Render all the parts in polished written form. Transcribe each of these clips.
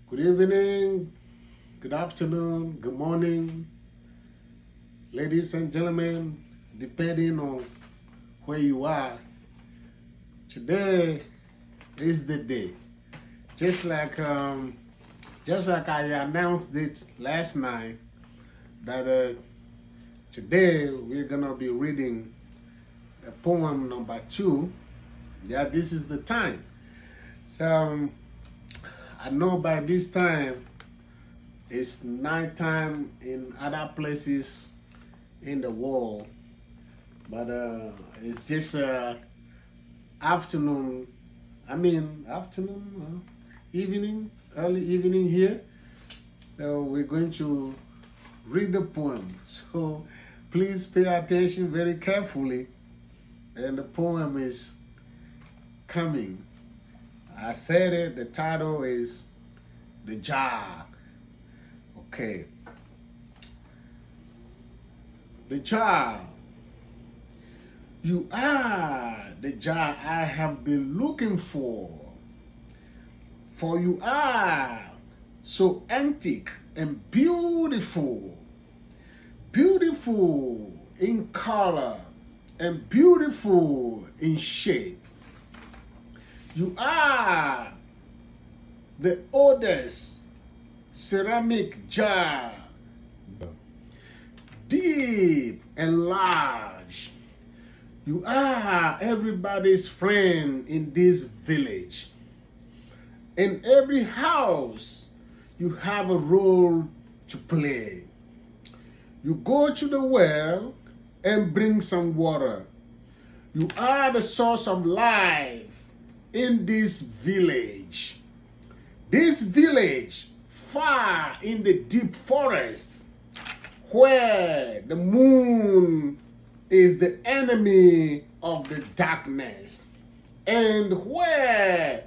Good evening, good afternoon, good morning, ladies and gentlemen, depending on where you are. Today is the day. Just like I announced it last night, that today we're gonna be reading the poem number 2. Yeah, this is the time. So I know by this time it's nighttime in other places in the world, but it's just afternoon. Evening, early evening here. So we're going to read the poem. So please pay attention very carefully. And the poem is coming. I said it, the title is The Jar. Okay. The jar. You are the jar I have been looking for. For you are so antique and beautiful. Beautiful in color and beautiful in shape. You are the oldest ceramic jar, deep and large. You are everybody's friend in this village. In every house, you have a role to play. You go to the well and bring some water. You are the source of life in this village. This village, far in the deep forest, where the moon is the enemy of the darkness, and where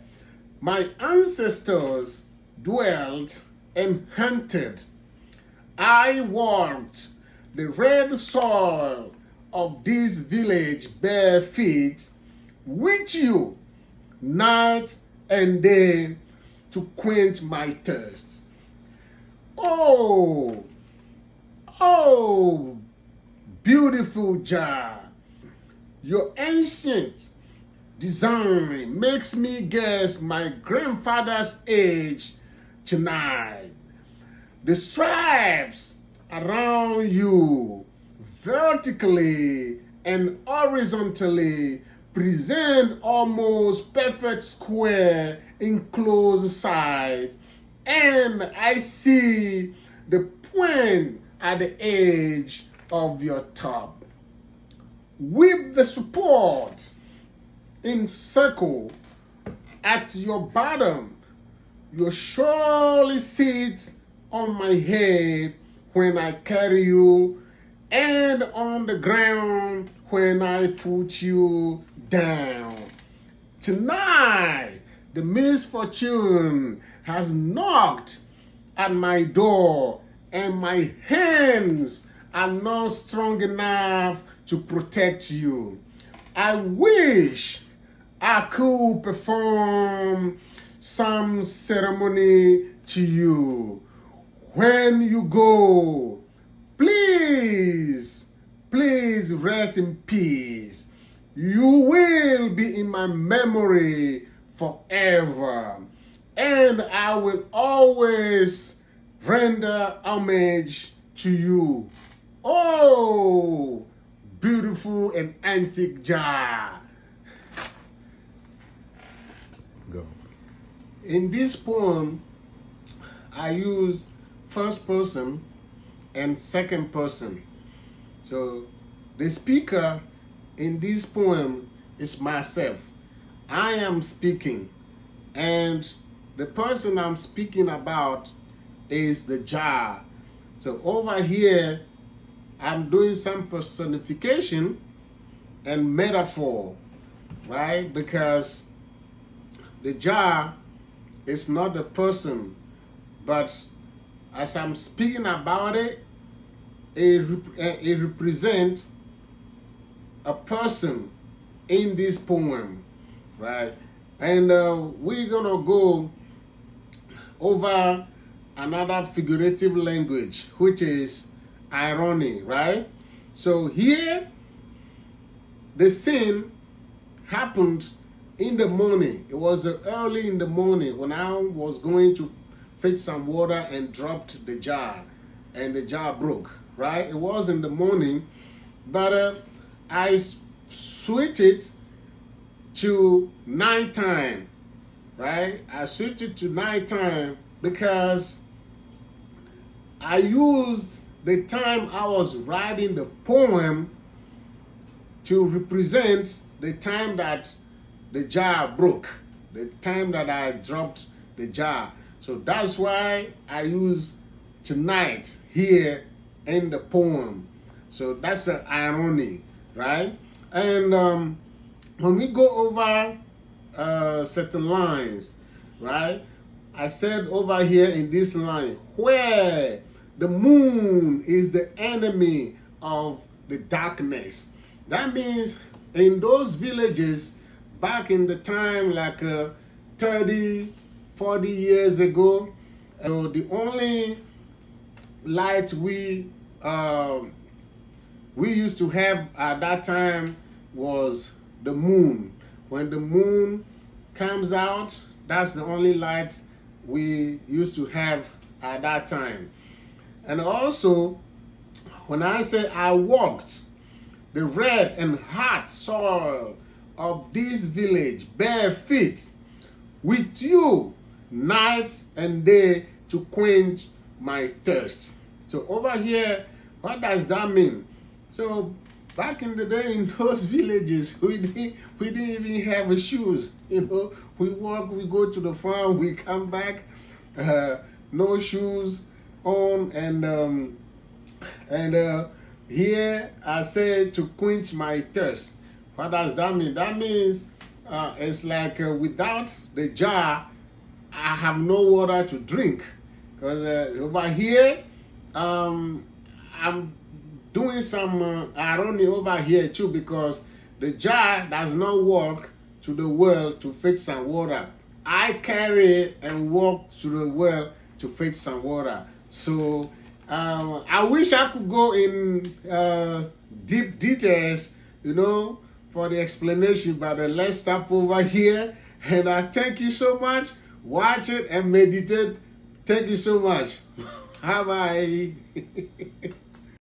my ancestors dwelt and hunted. I walked the red soil of this village bare feet with you night and day to quench my thirst. Oh, beautiful jar, your ancient design makes me guess my grandfather's age tonight. The stripes around you, vertically and horizontally, present almost perfect square in close sight, and I see the point at the edge of your top. With the support in circle at your bottom, you surely sit on my head when I carry you, and on the ground when I put you down. Tonight, the misfortune has knocked at my door, and my hands are not strong enough to protect you. I wish I could perform some ceremony to you. When you go, please rest in peace. You will be in my memory forever, and I will always render homage to you. Oh, beautiful and antique jar. Go. In this poem, I use first person and second person. So the speaker in this poem is myself. I am speaking, and the person I'm speaking about is the jar. So over here, I'm doing some personification and metaphor, right? Because the jar is not the person, but as I'm speaking about it, it represents a person in this poem, right? And we're gonna go over another figurative language, which is irony, right? So here, the sin happened in the morning. It was early in the morning when I was going to fetch some water and dropped the jar, and the jar broke, right? It was in the morning, but I switched it to nighttime, right? I switched it to nighttime because I used the time I was writing the poem to represent the time that the jar broke, the time that I dropped the jar. So that's why I use tonight here in the poem. So that's an irony, right? And when we go over certain lines, right? I said over here in this line, where the moon is the enemy of the darkness. That means in those villages back in the time, like 30, 40 years ago, the only light we used to have at that time was the moon. When the moon comes out, that's the only light we used to have at that time. And also, when I say I walked the red and hot soil of this village bare feet with you night and day to quench my thirst. So over here, what does that mean? So back in the day in those villages, we didn't even have shoes. You know, we walk, we go to the farm, we come back, no shoes on, and here I say to quench my thirst. What does that mean? That means it's like without the jar, I have no water to drink. Because over here, I'm doing some irony over here too, because the jar does not walk to the well to fetch some water. I carry and walk to the well to fetch some water. So I wish I could go in deep details, you know, for the explanation, but let's stop over here. And I thank you so much. Watch it and meditate. Thank you so much. Bye bye.